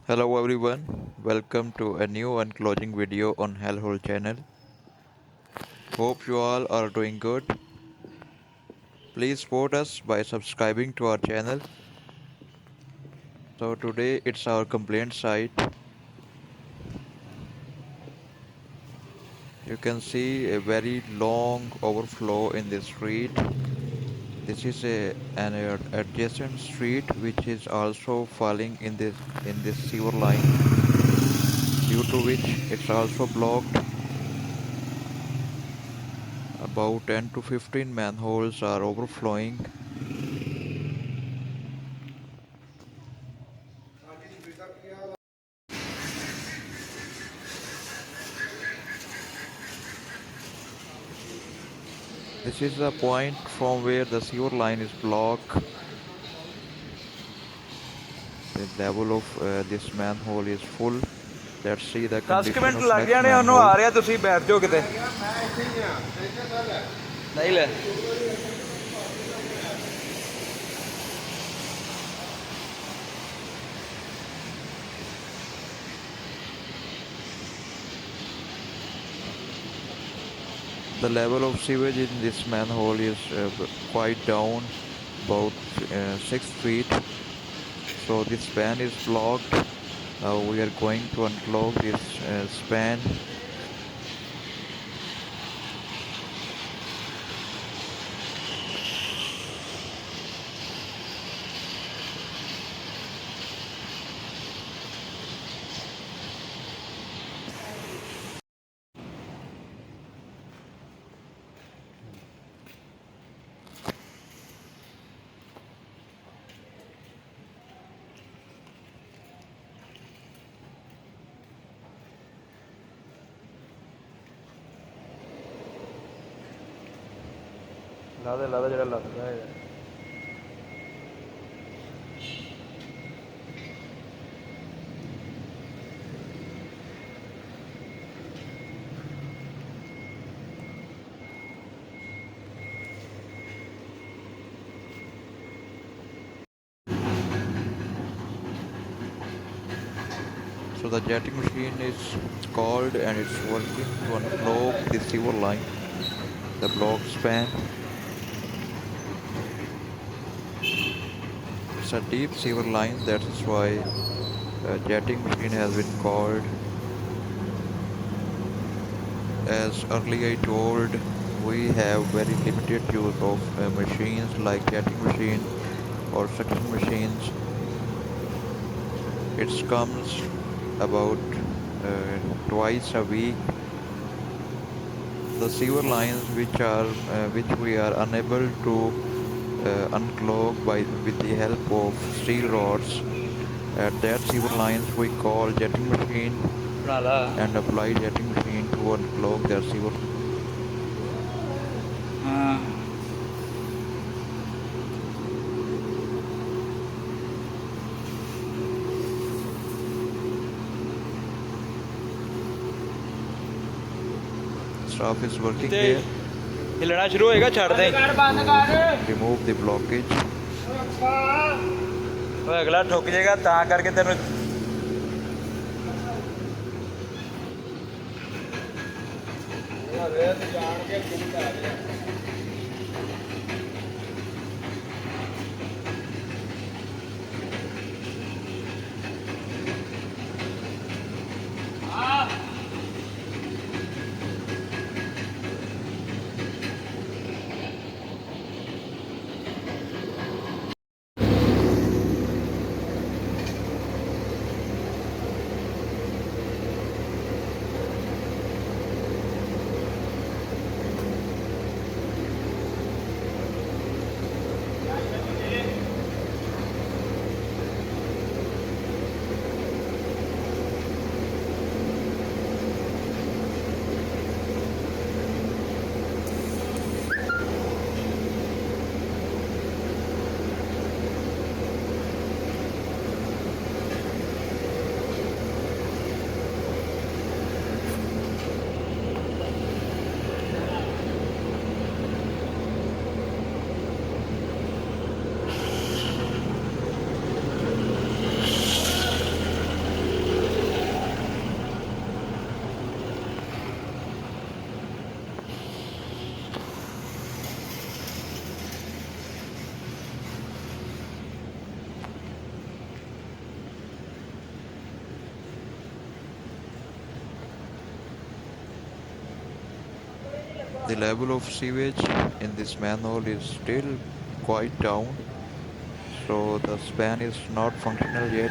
Hello everyone, welcome to a new unclogging video on Hellhole channel. Hope you all are doing good. Please support us by subscribing to our channel. So today it's our complaint site. You can see a very long overflow in this street. This is an adjacent street which is also falling in this sewer line, due to which it's also blocked. About 10 to 15 manholes are overflowing. This is the point from where the sewer line is blocked. The level of this manhole is full. Let's see the 10 condition minute of ਲੱਗ next ਜਾਣੇ ਉਹਨੂੰ manhole. ਆ ਰਿਹਾ ਤੁਸੀਂ ਬੈਠ ਜਾਓ ਕਿਤੇ ਨਹੀਂ ਲੈ The level of sewage in this manhole is quite down, about 6 feet. So this span is blocked. Now we are going to unclog this span. ਲਾ ਦੇ ਜਿਹੜਾ ਲੱਗਦਾ ਹੈ So the jetting machine is called and it's working to unclog the sewer line, the block span. It's a deep sewer line, that is why a jetting machine has been called. As earlier I told, we have very limited use of machines like jetting machine or suction machines. It comes about twice a week. The sewer lines which we are unable to unclog with the help of steel rods. At that sewer lines we call jetting machine ਬਣਾ ਲਾ and apply jetting machine to unclog their sewer. ਹਾਂ Staff is working ਤੇ here. ਹਿੱਲਣਾ ਸ਼ੁਰੂ ਹੋਏਗਾ ਛੱਡ ਦੇ Remove the blockage. ਉਹ ਅਗਲਾ ਠੁੱਕ ਜਾਏਗਾ ਤਾਂ ਕਰਕੇ ਤੈਨੂੰ The level of sewage in this manhole is still quite down, so the span is not functional yet.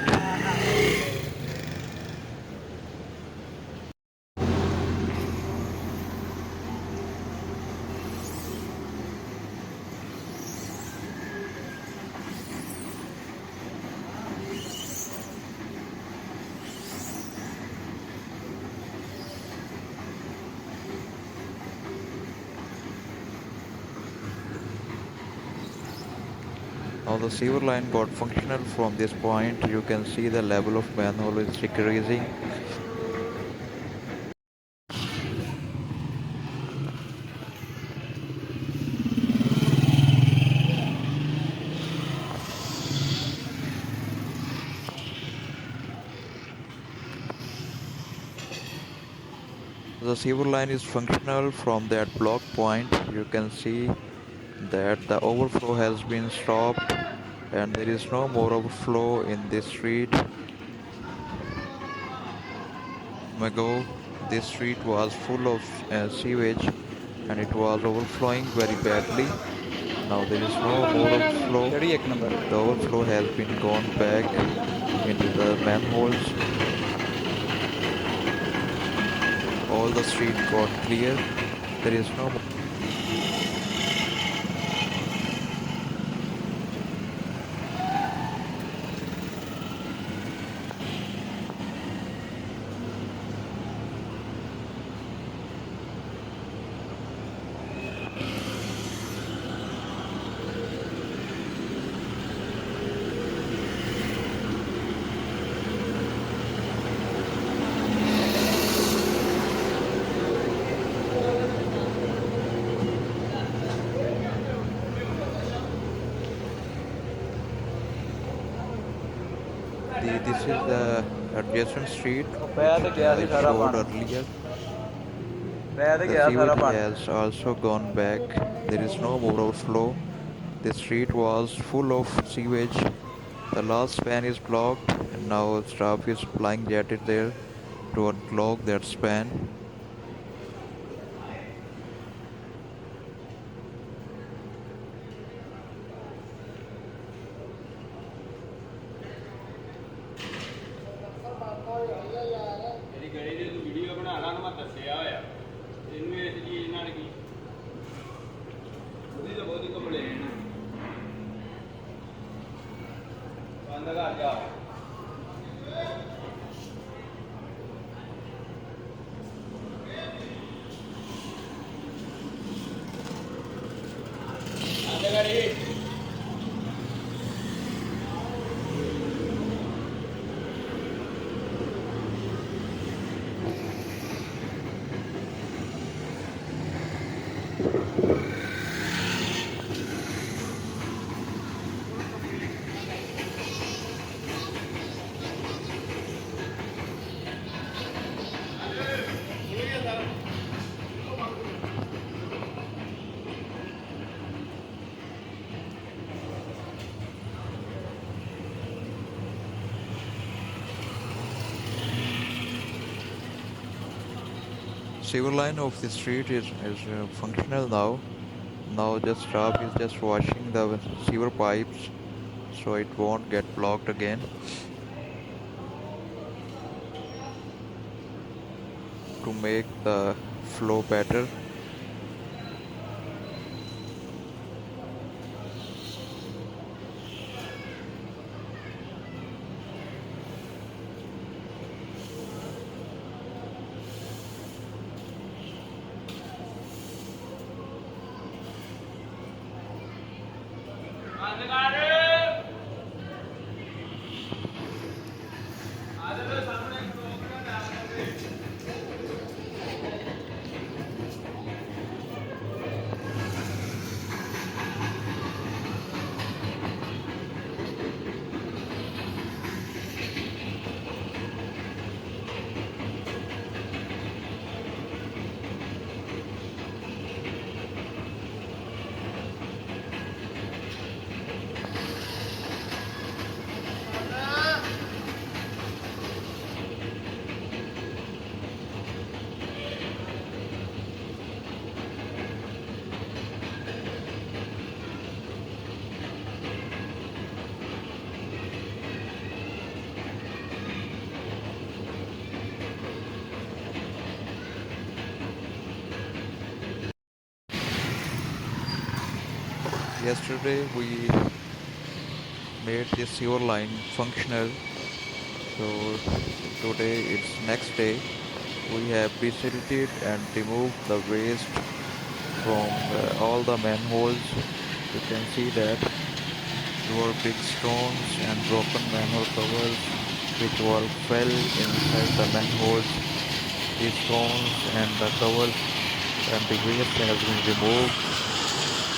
Now the sewer line got functional from this point. You can see the level of manhole is decreasing. The sewer line is functional from that block point. You can see that the overflow has been stopped and there is no more overflow in this street. Ago, this street was full of sewage and it was overflowing very badly. Now there is no more overflow. ਕਿਹੜੀ ਇੱਕ number The overflow has been gone back into the manholes. All the street got clear. There is no more. This is the adjacent street ਪੈ ਤੇ which ਗਿਆ ਸੀ I ਸਾਰਾ showed ਪਾਣੀ earlier. ਪੈ ਤੇ The ਗਿਆ ਸਾਰਾ sewage ਪਾਣੀ has also gone back. There is no more overflow. The street was full of sewage. The last span is blocked and now staff is applying jetted there to unclog that span. ਮੇਰੀ ਗਲੀ ਦੀ ਤੂੰ video ਬਣਾ ਲਾ ਨੂੰ ਮੈਂ ਦੱਸਿਆ ਹੋਇਆ ਇਹਨੂੰ ਇਸ ਚੀਜ਼ ਨਾਲ ਕੀ ਉਹਦੀ ਤਾਂ ਬਹੁਤੀ ਕੰਪਲੇਨ ਬੰਦ ਕਰ ਜਾ ਬੰਦ ਕਰੀ Sewer line of the street is functional now. Now just staff is just washing the sewer pipes so it won't get blocked again. To make the flow better. ਬੰਦ ਕਰ ਆਦੇ ਦੇ ਸਾਹਮਣੇ ਇੱਕ ਲੋਕ ਨਾ Yesterday we made this sewer line functional, so today it's next day. We have desilted and removed the waste from all the manholes. You can see that there were big stones and broken manhole covers which all fell inside the manholes. These stones and the covers and the waste has been removed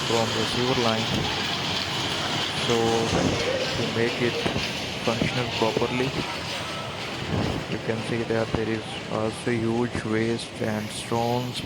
from the sewer line. So to make it functional properly, you can see that there is also huge waste and stones.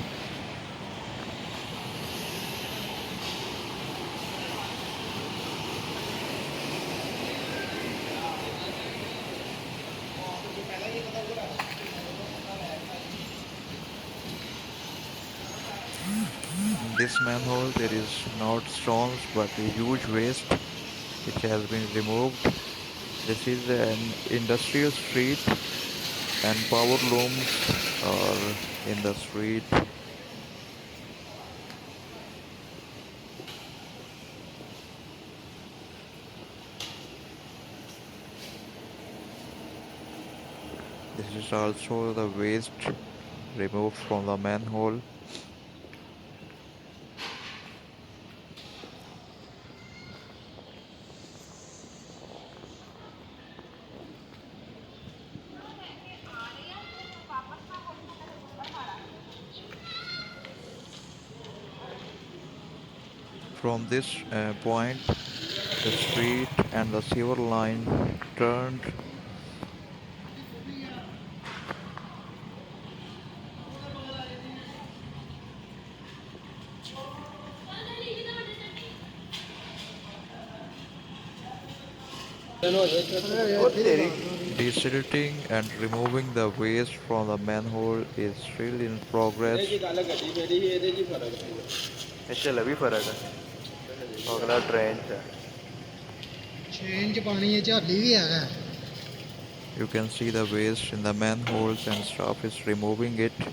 In this manhole there is not stones but a huge waste which has been removed. This is an industrial street and power looms are in the street. This is also the waste removed from the manhole. From this point, the street and the sewer line turned. Desilting and removing the waste from the manhole is still in ਇਹ progress. ਜੀ ਗੱਲ ਗੱਡੀ ਮੇਰੀ ਸੀ ਇਹਦੇ 'ਚ ਹੀ ਫਰਕ ਸੀ ਇਹ 'ਚ ਵੀ ਫਰਕ ਹੈ ਅਗਲਾ ਟ੍ਰੇਨ 'ਚ ਹੈ ਛੇਨ ਚ ਪਾਣੀ ਇਹ ਝਾਲੀ ਵੀ ਹੈਗਾ You can see the waste in the manholes and staff is removing it.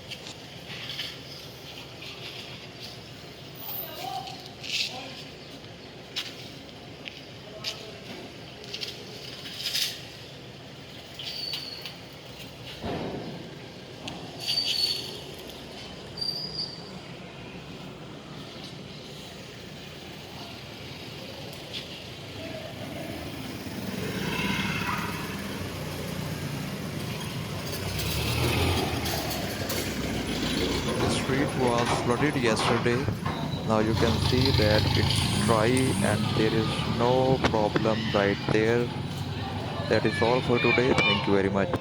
The street was flooded yesterday. Now you can see that it's dry and there is no problem right there. That is all for today. Thank you very much.